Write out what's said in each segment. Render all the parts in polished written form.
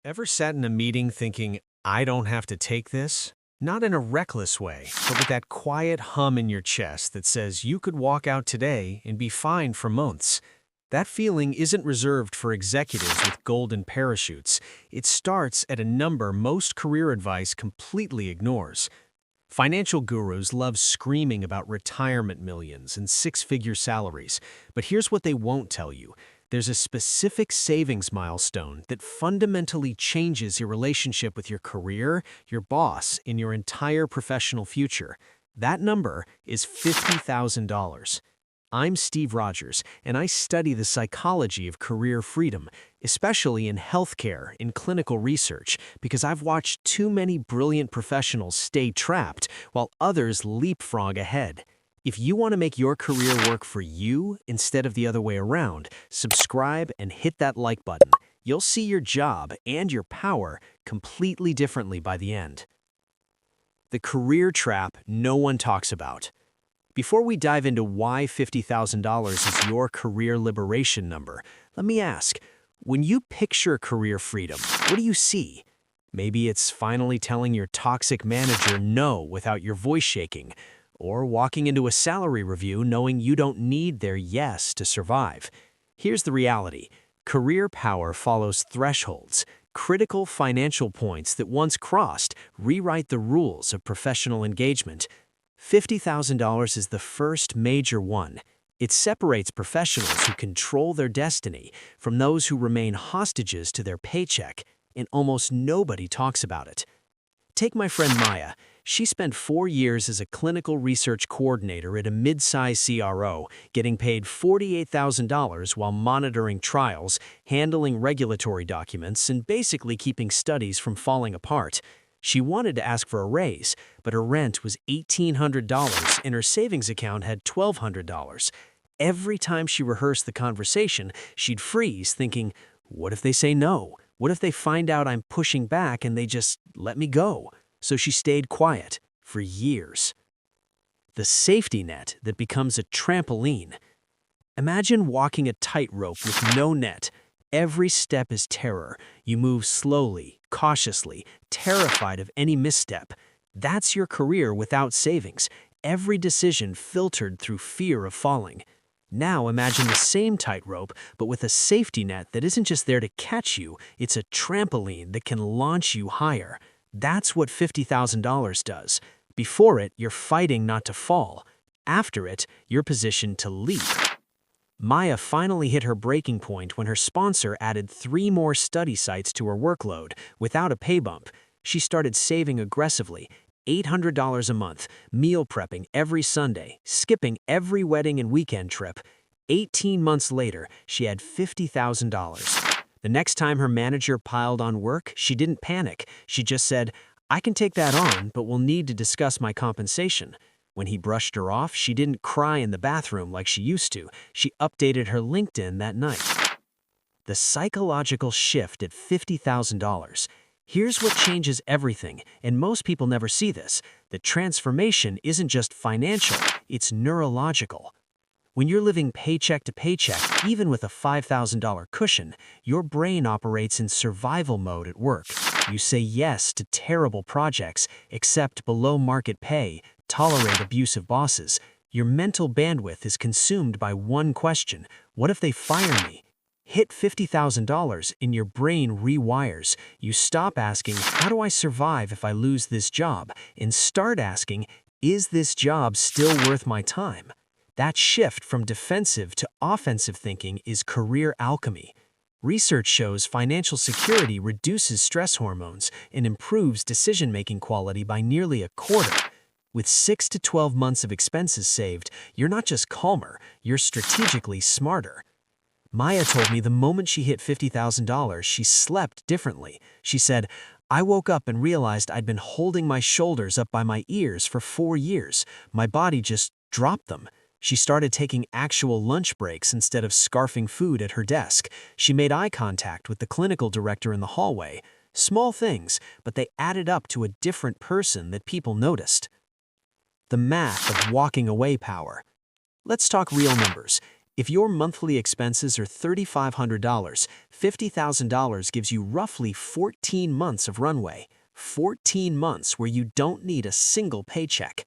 Ever sat in a meeting thinking, I don't have to take this? Not in a reckless way, but with that quiet hum in your chest that says you could walk out today and be fine for months. That feeling isn't reserved for executives with golden parachutes. It starts at a number most career advice completely ignores. Financial gurus love screaming about retirement millions and six-figure salaries, but here's what they won't tell you. There's a specific savings milestone that fundamentally changes your relationship with your career, your boss, and your entire professional future. That number is $50,000. I'm Steve Rogers, and I study the psychology of career freedom, especially in healthcare and clinical research, because I've watched too many brilliant professionals stay trapped while others leapfrog ahead. If you want to make your career work for you instead of the other way around, subscribe and hit that like button. You'll see your job and your power completely differently by the end. The career trap no one talks about. Before we dive into why $50,000 is your career liberation number, let me ask, when you picture career freedom, what do you see? Maybe it's finally telling your toxic manager no without your voice shaking, or walking into a salary review knowing you don't need their yes to survive. Here's the reality. Career power follows thresholds, critical financial points that once crossed rewrite the rules of professional engagement. $50,000 is the first major one. It separates professionals who control their destiny from those who remain hostages to their paycheck, and almost nobody talks about it. Take my friend Maya. She spent 4 years as a clinical research coordinator at a mid-size CRO, getting paid $48,000 while monitoring trials, handling regulatory documents, and basically keeping studies from falling apart. She wanted to ask for a raise, but her rent was $1,800 and her savings account had $1,200. Every time she rehearsed the conversation, she'd freeze, thinking, what if they say no? What if they find out I'm pushing back and they just let me go? So she stayed quiet for years. The safety net that becomes a trampoline. Imagine walking a tightrope with no net. Every step is terror. You move slowly, cautiously, terrified of any misstep. That's your career without savings. Every decision filtered through fear of falling. Now imagine the same tightrope, but with a safety net that isn't just there to catch you, it's a trampoline that can launch you higher. That's what $50,000 does. Before it, you're fighting not to fall. After it, you're positioned to leap. Maya finally hit her breaking point when her sponsor added 3 more study sites to her workload without a pay bump. She started saving aggressively, $800 a month, meal prepping every Sunday, skipping every wedding and weekend trip. 18 months later, she had $50,000. The next time her manager piled on work, she didn't panic. She just said, I can take that on, but we'll need to discuss my compensation. When he brushed her off, she didn't cry in the bathroom like she used to. She updated her LinkedIn that night. The psychological shift at $50,000. Here's what changes everything, and most people never see this. The transformation isn't just financial, it's neurological. When you're living paycheck to paycheck, even with a $5,000 cushion, your brain operates in survival mode at work. You say yes to terrible projects, accept below-market pay, tolerate abusive bosses. Your mental bandwidth is consumed by one question: what if they fire me? Hit $50,000 and your brain rewires. You stop asking, how do I survive if I lose this job? And start asking, is this job still worth my time? That shift from defensive to offensive thinking is career alchemy. Research shows financial security reduces stress hormones and improves decision-making quality by nearly a quarter. With 6 to 12 months of expenses saved, you're not just calmer, you're strategically smarter. Maya told me the moment she hit $50,000, she slept differently. She said, I woke up and realized I'd been holding my shoulders up by my ears for 4 years. My body just dropped them. She started taking actual lunch breaks instead of scarfing food at her desk. She made eye contact with the clinical director in the hallway. Small things, but they added up to a different person that people noticed. The math of walking away power. Let's talk real numbers. If your monthly expenses are $3,500, $50,000 gives you roughly 14 months of runway. 14 months where you don't need a single paycheck.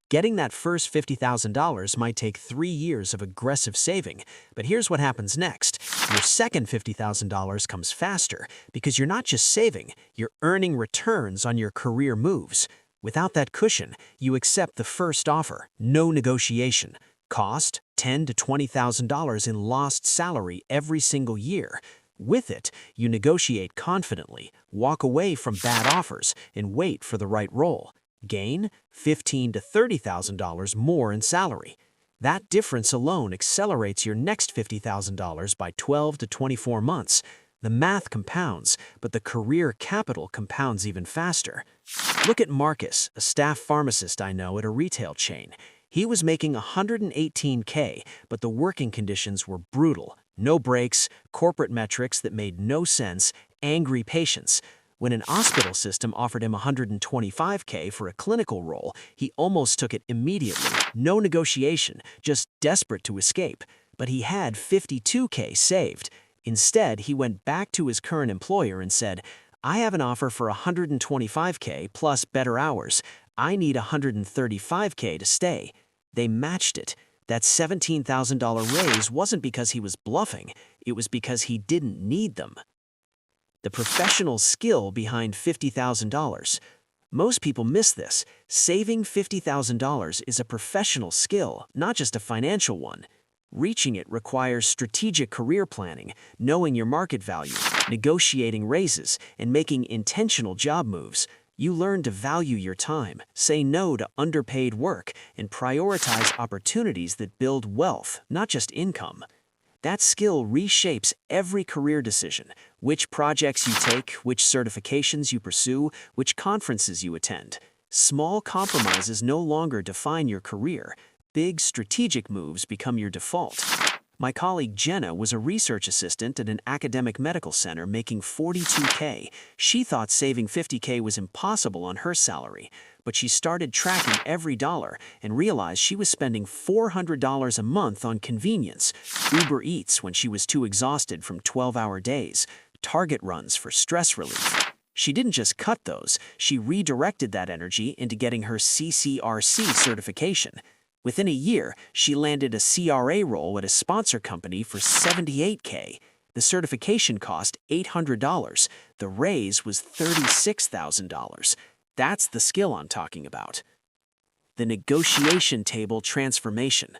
Getting that first $50,000 might take 3 years of aggressive saving, but here's what happens next. Your second $50,000 comes faster because you're not just saving, you're earning returns on your career moves. Without that cushion, you accept the first offer, no negotiation. Cost, $10,000 to $20,000 in lost salary every single year. With it, you negotiate confidently, walk away from bad offers, and wait for the right role. Gain, $15,000 to $30,000 more in salary. That difference alone accelerates your next $50,000 by 12 to 24 months. The math compounds, but the career capital compounds even faster. Look at Marcus, a staff pharmacist I know at a retail chain. He was making $118K, but the working conditions were brutal. No breaks, corporate metrics that made no sense, angry patients. When an hospital system offered him $125K for a clinical role, he almost took it immediately. No negotiation, just desperate to escape. But he had $52K saved. Instead, he went back to his current employer and said, "I have an offer for $125K plus better hours. I need $135K to stay." They matched it. That $17,000 raise wasn't because he was bluffing, it was because he didn't need them. The professional skill behind $50,000. Most people miss this. Saving $50,000 is a professional skill, not just a financial one. Reaching it requires strategic career planning, knowing your market value, negotiating raises, and making intentional job moves. You learn to value your time, say no to underpaid work, and prioritize opportunities that build wealth, not just income. That skill reshapes every career decision: which projects you take, which certifications you pursue, which conferences you attend. Small compromises no longer define your career. Big strategic moves become your default. My colleague Jenna was a research assistant at an academic medical center making $42K. She thought saving $50K was impossible on her salary, but she started tracking every dollar and realized she was spending $400 a month on convenience, Uber Eats when she was too exhausted from 12-hour days, Target runs for stress relief. She didn't just cut those, she redirected that energy into getting her CCRC certification. Within a year, she landed a CRA role at a sponsor company for $78K. The certification cost $800. The raise was $36,000. That's the skill I'm talking about. The negotiation table transformation.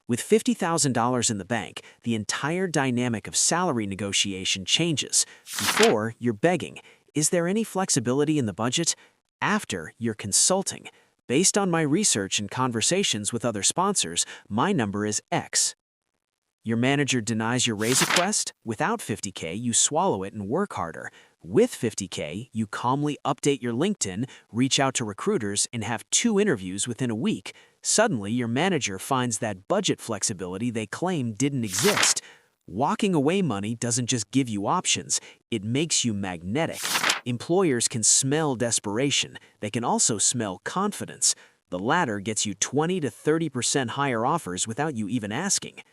With $50,000 in the bank, the entire dynamic of salary negotiation changes. Before, you're begging, "Is there any flexibility in the budget?" After, you're consulting. "Based on my research and conversations with other sponsors, my number is X." Your manager denies your raise request. Without $50K, you swallow it and work harder. With $50K, you calmly update your LinkedIn, reach out to recruiters, and have 2 interviews within a week. Suddenly, your manager finds that budget flexibility they claimed didn't exist. Walking away money doesn't just give you options, it makes you magnetic. Employers can smell desperation. They can also smell confidence. The latter gets you 20 to 30% higher offers without you even asking.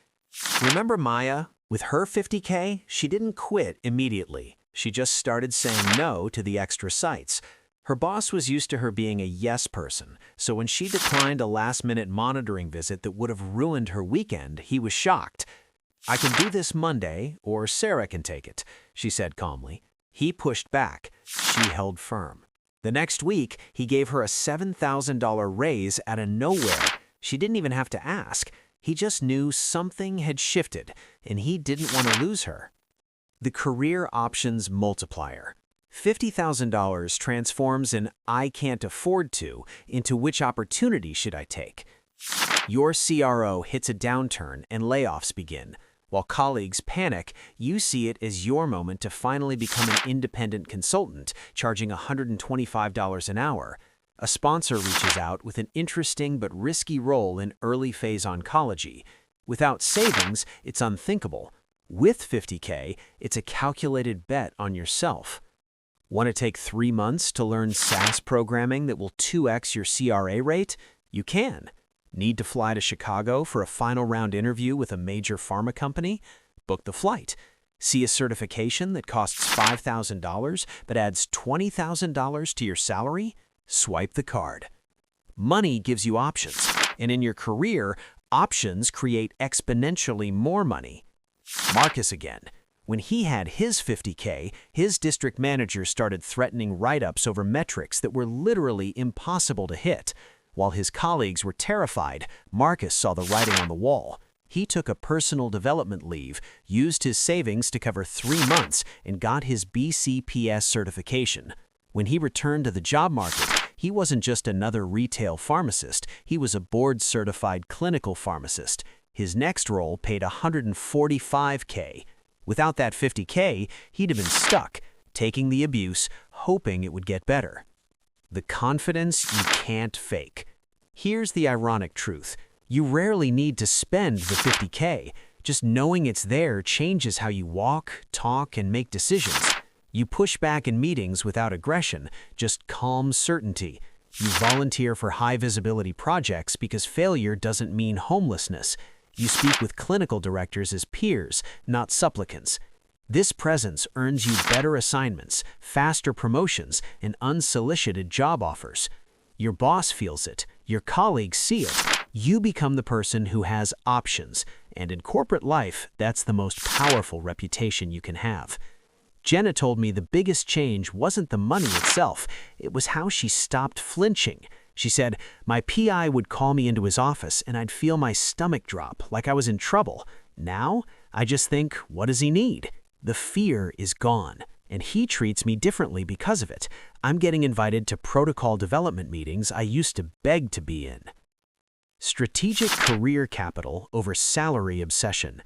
Remember Maya? With her $50K, she didn't quit immediately. She just started saying no to the extra sites. Her boss was used to her being a yes person, so when she declined a last-minute monitoring visit that would have ruined her weekend, he was shocked. "I can do this Monday, or Sarah can take it," she said calmly. He pushed back. She held firm. The next week, he gave her a $7,000 raise out of nowhere. She didn't even have to ask. He just knew something had shifted, and he didn't want to lose her. The career options multiplier. $50,000 transforms an "I can't afford to" into "which opportunity should I take?" Your CRO hits a downturn and layoffs begin. While colleagues panic, you see it as your moment to finally become an independent consultant, charging $125 an hour. A sponsor reaches out with an interesting but risky role in early-phase oncology. Without savings, it's unthinkable. With $50K, it's a calculated bet on yourself. Want to take 3 months to learn SaaS programming that will 2x your CRA rate? You can. Need to fly to Chicago for a final round interview with a major pharma company? Book the flight. See a certification that costs $5,000 but adds $20,000 to your salary? Swipe the card. Money gives you options, and in your career, options create exponentially more money. Marcus again. When he had his $50K, his district manager started threatening write-ups over metrics that were literally impossible to hit. While his colleagues were terrified, Marcus saw the writing on the wall. He took a personal development leave, used his savings to cover 3 months, and got his BCPS certification. When he returned to the job market, he wasn't just another retail pharmacist, he was a board-certified clinical pharmacist. His next role paid $145K. Without that $50K, he'd have been stuck, taking the abuse, hoping it would get better. The confidence you can't fake. Here's the ironic truth. You rarely need to spend the $50K. Just knowing it's there changes how you walk, talk, and make decisions. You push back in meetings without aggression, just calm certainty. You volunteer for high-visibility projects because failure doesn't mean homelessness. You speak with clinical directors as peers, not supplicants. This presence earns you better assignments, faster promotions, and unsolicited job offers. Your boss feels it, your colleagues see it. You become the person who has options, and in corporate life, that's the most powerful reputation you can have. Jenna told me the biggest change wasn't the money itself, it was how she stopped flinching. She said, "My PI would call me into his office and I'd feel my stomach drop, like I was in trouble. Now, I just think, what does he need?" The fear is gone, and he treats me differently because of it. I'm getting invited to protocol development meetings I used to beg to be in. Strategic career capital over salary obsession.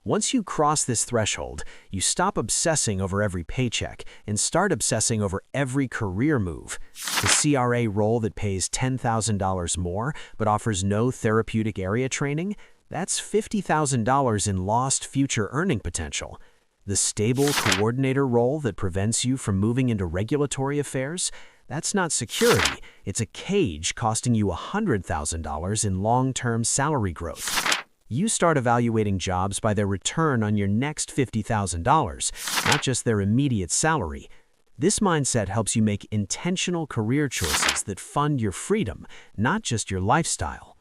Once you cross this threshold, you stop obsessing over every paycheck and start obsessing over every career move. The CRA role that pays $10,000 more but offers no therapeutic area training, that's $50,000 in lost future earning potential. The stable coordinator role that prevents you from moving into regulatory affairs, that's not security, it's a cage costing you $100,000 in long-term salary growth. You start evaluating jobs by their return on your next $50,000, not just their immediate salary. This mindset helps you make intentional career choices that fund your freedom, not just your lifestyle.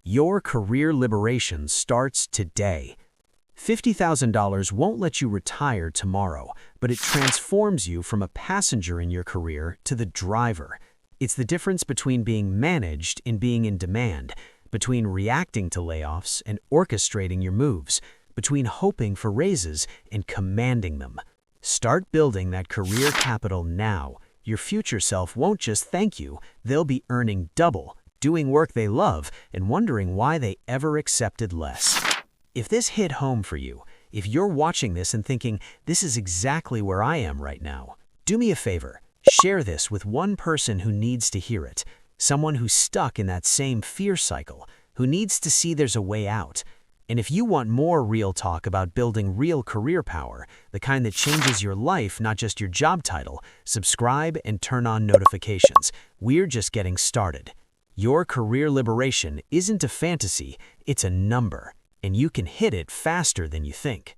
Your career liberation starts today. $50,000 won't let you retire tomorrow, but it transforms you from a passenger in your career to the driver. It's the difference between being managed and being in demand, between reacting to layoffs and orchestrating your moves, between hoping for raises and commanding them. Start building that career capital now. Your future self won't just thank you, they'll be earning double, doing work they love, and wondering why they ever accepted less. If this hit home for you, if you're watching this and thinking, this is exactly where I am right now, do me a favor, share this with one person who needs to hear it. Someone who's stuck in that same fear cycle, who needs to see there's a way out. And if you want more real talk about building real career power, the kind that changes your life, not just your job title, subscribe and turn on notifications. We're just getting started. Your career liberation isn't a fantasy, it's a number, and you can hit it faster than you think.